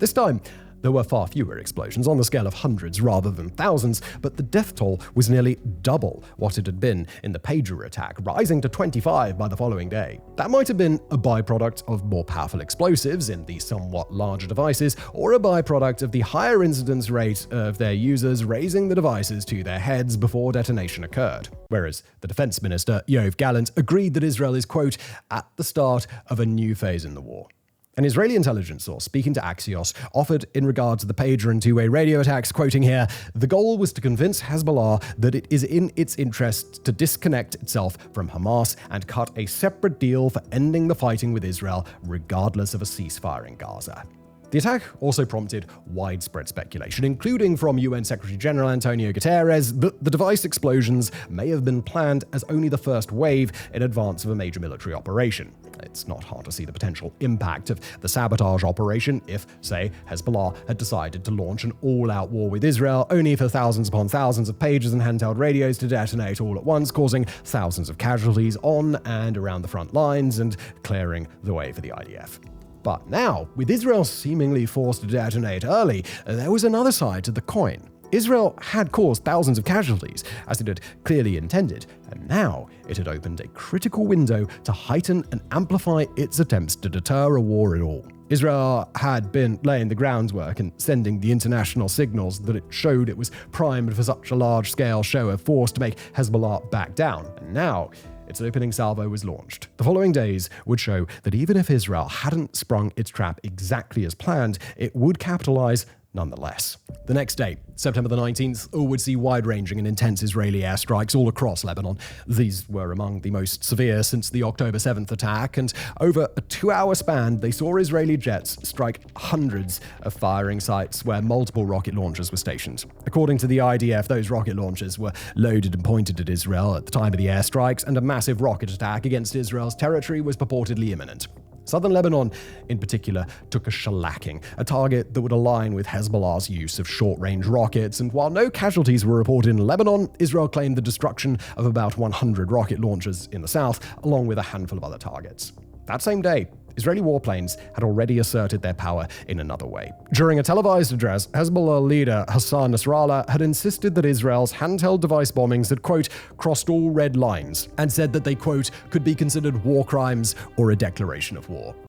This time, there were far fewer explosions, on the scale of hundreds rather than thousands, but the death toll was nearly double what it had been in the pager attack, rising to 25 by the following day. That might have been a byproduct of more powerful explosives in the somewhat larger devices, or a byproduct of the higher incidence rate of their users raising the devices to their heads before detonation occurred. Whereas the defense minister, Yoav Gallant, agreed that Israel is, quote, at the start of a new phase in the war. An Israeli intelligence source speaking to Axios offered in regard to the pager and two-way radio attacks, quoting here, the goal was to convince Hezbollah that it is in its interest to disconnect itself from Hamas and cut a separate deal for ending the fighting with Israel, regardless of a ceasefire in Gaza. The attack also prompted widespread speculation, including from UN Secretary-General Antonio Guterres, that the device explosions may have been planned as only the first wave in advance of a major military operation. It's not hard to see the potential impact of the sabotage operation if, say, Hezbollah had decided to launch an all-out war with Israel, only for thousands upon thousands of pagers and handheld radios to detonate all at once, causing thousands of casualties on and around the front lines and clearing the way for the IDF. But now, with Israel seemingly forced to detonate early, there was another side to the coin. Israel had caused thousands of casualties, as it had clearly intended, and now it had opened a critical window to heighten and amplify its attempts to deter a war at all. Israel had been laying the groundwork and sending the international signals that it showed it was primed for such a large-scale show of force to make Hezbollah back down, and now its opening salvo was launched. The following days would show that even if Israel hadn't sprung its trap exactly as planned, it would capitalize nonetheless. The next day, September the 19th, would see wide-ranging and intense Israeli airstrikes all across Lebanon. These were among the most severe since the October 7th attack, and over a 2-hour span, they saw Israeli jets strike hundreds of firing sites where multiple rocket launchers were stationed. According to the IDF, those rocket launchers were loaded and pointed at Israel at the time of the airstrikes, and a massive rocket attack against Israel's territory was purportedly imminent. Southern Lebanon, in particular, took a shellacking, a target that would align with Hezbollah's use of short-range rockets, and while no casualties were reported in Lebanon, Israel claimed the destruction of about 100 rocket launchers in the south, along with a handful of other targets. That same day, Israeli warplanes had already asserted their power in another way. During a televised address, Hezbollah leader Hassan Nasrallah had insisted that Israel's handheld device bombings had, quote, crossed all red lines, and said that they, quote, could be considered war crimes or a declaration of war.